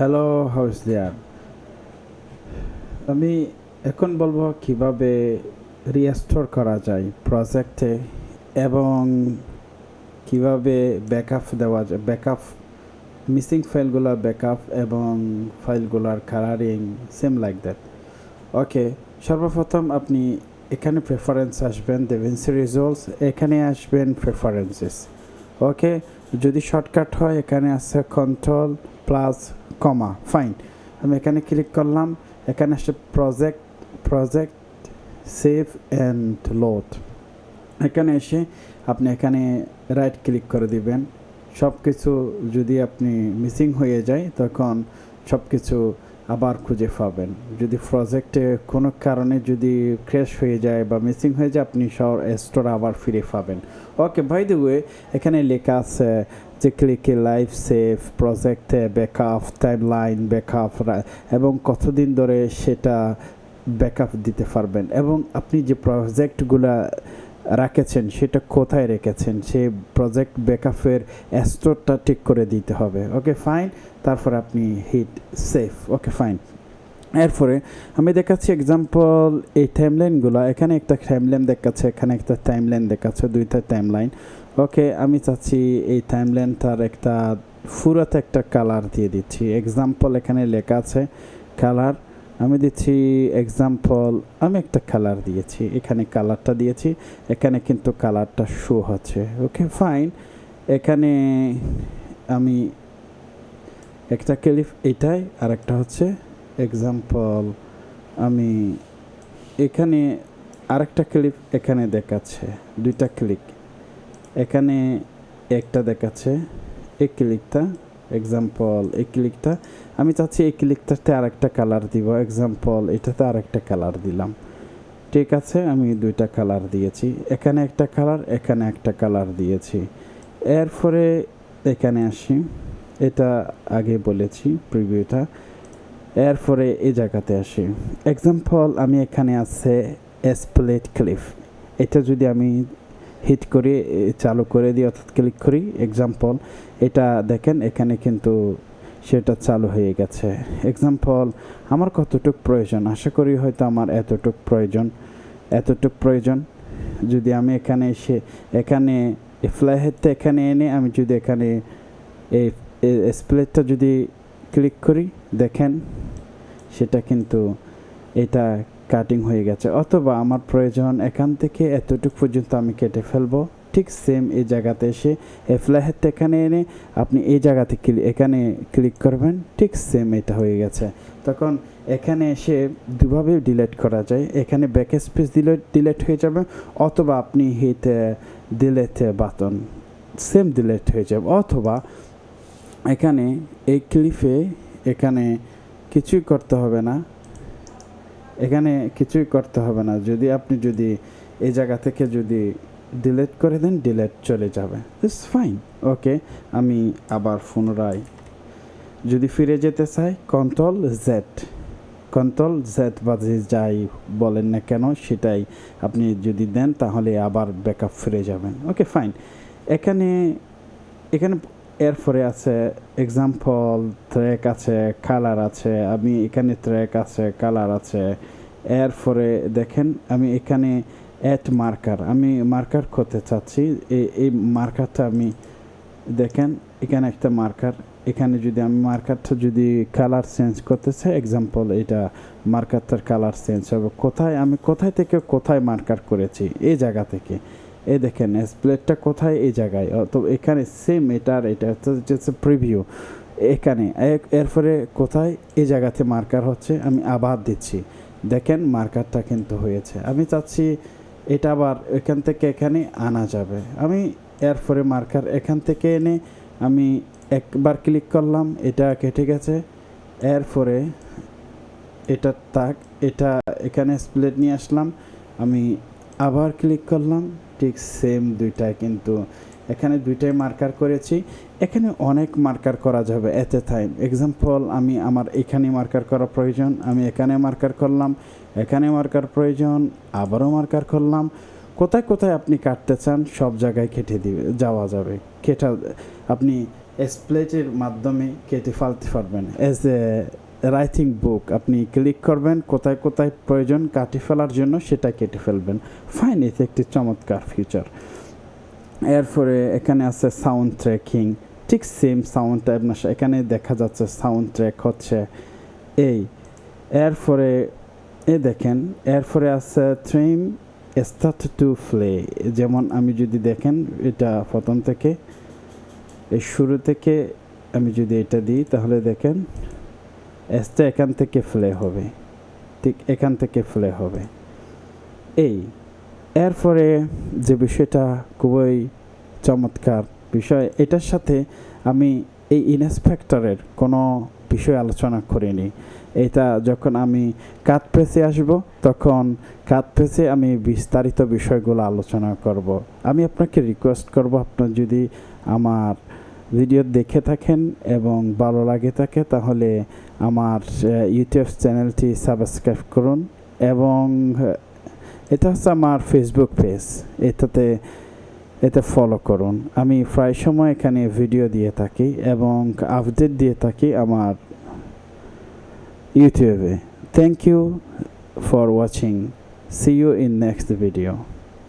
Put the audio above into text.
Hello, house there. আমি এখন বলবো কিভাবে রিস্টোর করা যায় প্রজেক্টে এবং কিভাবে ব্যাকআপ দেওয়া যায়, ব্যাকআপ মিসিং ফাইলগুলোর ব্যাকআপ এবং ফাইলগুলোর কালারিং সেম লাইক দ্যাট। ওকে, সর্বপ্রথম আপনি এখানে প্রেফারেন্স আসবেন, DaVinci রিজলভস, এখানে আসবেন প্রেফারেন্সেস। ওকে, যদি শর্টকাট হয় এখানে আছে কন্ট্রোল প্লাস কমা, ফাইন। আমি এখানে ক্লিক করলাম, এখানে আসছে প্রজেক্ট সেভ অ্যান্ড লোড। এখানে এসে আপনি এখানে রাইট ক্লিক করে দিবেন। সব কিছু যদি আপনি মিসিং হয়ে যায় তখন সব কিছু আবার খুঁজে পাবেন। যদি প্রজেক্টে কোনো কারণে যদি ক্র্যাশ হয়ে যায় বা মিসিং হয়ে যায় আপনি স্টোর আবার ফিরে পাবেন। ওকে, বাই দ্য ওয়ে এখানে লেখা আছে যে ক্লিকে লাইভ সেভ, প্রজেক্টে ব্যাকআপ, টাইমলাইন ব্যাকআপ এবং কতদিন ধরে সেটা ব্যাকআপ দিতে পারবেন এবং আপনি যে প্রজেক্টগুলা রাখেছেন সেটা কোথায় রেখেছেন সেই প্রজেক্ট ব্যাকআপের স্টোরটা ঠিক করে দিতে হবে। ওকে ফাইন, তারপর আপনি হিট সেভ। ওকে ফাইন, এরপরে আমি দেখাচ্ছি এক্সাম্পল এই টাইমলাইনগুলো। এখানে একটা টাইমলাইন দেখাচ্ছে, এখানে একটা টাইমলাইন দেখাচ্ছে, দুইটা টাইমলাইন। ওকে, আমি চাচ্ছি এই টাইমলাইনটার একটা পুরাতে একটা কালার দিয়ে দিচ্ছি। এক্সাম্পল এখানে লেখা আছে কালার, আমি দিচ্ছি এক্সাম্পল, আমি একটা কালার দিয়েছি, এখানে কালারটা দিয়েছি, এখানে কিন্তু কালারটা শো হচ্ছে। ওকে ফাইন, এখানে আমি একটা ক্লিপ এটাই, আর একটা হচ্ছে এক্সাম্পল আমি এখানে আরেকটা ক্লিপ এখানে দেখাচ্ছে, দুইটা ক্লিক এখানে একটা দেখাচ্ছে, এই ক্লিকটা এক্সাম্পল, এই ক্লিকটা আমি চাচ্ছি এই ক্লিকটাতে আরেকটা কালার দিব, এক্সাম্পল এটাতে আরেকটা কালার দিলাম। ঠিক আছে, আমি দুইটা কালার দিয়েছি, এখানে একটা কালার, এখানে একটা কালার দিয়েছি। এরপরে এখানে আসি, এটা আগে বলেছি প্রিভিউটা। এরপরে এই জায়গাতে আসি, এক্সাম্পল আমি এখানে আছে স্প্লিট ক্লিপ, এটা যদি আমি হিট করি, চালু করে দিই অর্থাৎ ক্লিক করি, এক্সাম্পল এটা দেখেন এখানে কিন্তু সেটা চালু হয়ে গেছে। এক্সাম্পল আমার কতটুক প্রয়োজন, আশা করি হয়তো আমার এতটুক প্রয়োজন। যদি আমি এখানে এসে এখানে ফ্লাই হেডটা এখানে এনে আমি যদি এখানে এই স্প্লিটটা যদি ক্লিক করি দেখেন সেটা কিন্তু এটা কাটিং হয়ে গেছে। অথবা আমার প্রয়োজন এখান থেকে এতটুকু পর্যন্ত আমি কেটে ফেলবো, ঠিক সেম এই জায়গাতে এসে ফ্লাই হেডটা এখানে এনে আপনি এই জায়গাতে এখানে ক্লিক করবেন, ঠিক সেম এটা হয়ে গেছে। তখন এখানে এসে দুভাবে ডিলিট করা যায়, এখানে ব্যাক স্পেস ডিলিট হয়ে যাবে, অথবা আপনি hit delete button same delete হয়ে যাবে। অথবা এখানে এই ক্লিপে এখানে কিছুই করতে হবে না, যদি আপনি যদি এই জায়গা থেকে যদি ডিলিট করে দেন ডিলিট চলে যাবে, ইটস ফাইন। ওকে, আমি আবার পুনরায় যদি ফিরে যেতে চাই কন্ট্রোল জেড বা যাই বলেন না কেন সেটাই আপনি যদি দেন তাহলে আবার ব্যাকআপ ফিরে যাবেন। ওকে ফাইন, এখানে এরপরে আছে এক্সাম্পল ট্র্যাক আছে, কালার আছে, আমি এখানে ট্র্যাক আছে, কালার আছে। এরপরে দেখেন আমি এখানে অ্যাড মার্কার, আমি মার্কার করতে চাচ্ছি, এই মার্কারটা আমি দেখেন এখানে একটা মার্কার, এখানে যদি আমি মার্কারটা যদি কালার চেঞ্জ করতে চাই, এক্সাম্পল এটা মার্কারটার কালার চেঞ্জ হবে, কোথায় থেকে কোথায় মার্কার করেছি, এই জায়গা থেকে, এই দেখেন স্প্লেটটা কোথায়, এই জায়গায়। তো এখানে সেম এটা হচ্ছে প্রিভিউ, এখানে এরপরে কোথায় এই জায়গাতে মার্কার হচ্ছে, আমি আবার দিচ্ছি, দেখেন মার্কারটা কিন্তু হয়েছে। আমি চাচ্ছি এটা আবার এখান থেকে এখানে আনা যাবে, আমি এরপরে মার্কার এখান থেকে এনে আমি একবার ক্লিক করলাম, এটা কেটে গেছে। এরপরে এটা এখানে স্প্লিট নিয়ে আসলাম, আমি আবার ক্লিক করলাম, ঠিক সেম দুইটাই কিন্তু এখানে দুইটাই মার্কার করেছি। এখানে অনেক মার্কার করা যাবে এট এ টাইম। এক্সাম্পল আমি আমার এখানে মার্কার করা প্রয়োজন, আমি এখানে মার্কার করলাম, এখানে মার্কার প্রয়োজন, আবারও মার্কার করলাম। কোথায় আপনি কাটতে চান সব জায়গায় কেটে যাওয়া যাবে। আপনি স্প্লেটের মাধ্যমে কেটে ফেলতে পারবেন। অ্যাজ এ রাইটিং বুক আপনি ক্লিক করবেন, কোথায় কোথায় প্রয়োজন কাটে ফেলার জন্য সেটা কেটে ফেলবেন। ফাইন, এতে একটি চমৎকার ফিচার। এরপরে এখানে আছে সাউন্ড ট্র্যাকিং, ঠিক সেম সাউন্ড আপনার এখানে দেখা যাচ্ছে সাউন্ড ট্র্যাক হচ্ছে এই। এরপরে দেখেন, এরপরে আছে ট্রিম স্টার্ট টু প্লে। যেমন আমি যদি দেখেন এটা প্রথম থেকে এই শুরু থেকে আমি যদি এটা দিই তাহলে দেখেন এসটা এখান থেকে প্লে হবে, ঠিক এখান থেকে প্লে হবে এই। এরপরে যে বিষয়টা খুবই চমৎকার বিষয়, এটার সাথে আমি এই ইন্সপেক্টরের কোনো বিষয় আলোচনা করিনি। এটা যখন আমি কাট প্রেসে আসব তখন কাট প্রেসে আমি বিস্তারিত বিষয়গুলো আলোচনা করব। আমি আপনাকে রিকোয়েস্ট করব, আপনার যদি আমার ভিডিও দেখে থাকেন এবং ভালো লাগে থাকে তাহলে আমার ইউটিউব চ্যানেলটি সাবস্ক্রাইব করুন এবং এটা হচ্ছে আমার ফেসবুক পেজ, এতে ফলো করুন। আমি প্রায় সময় এখানে ভিডিও দিয়ে থাকি এবং আপডেট দিয়ে থাকি আমার ইউটিউবে। Thank you for watching. See you in next video.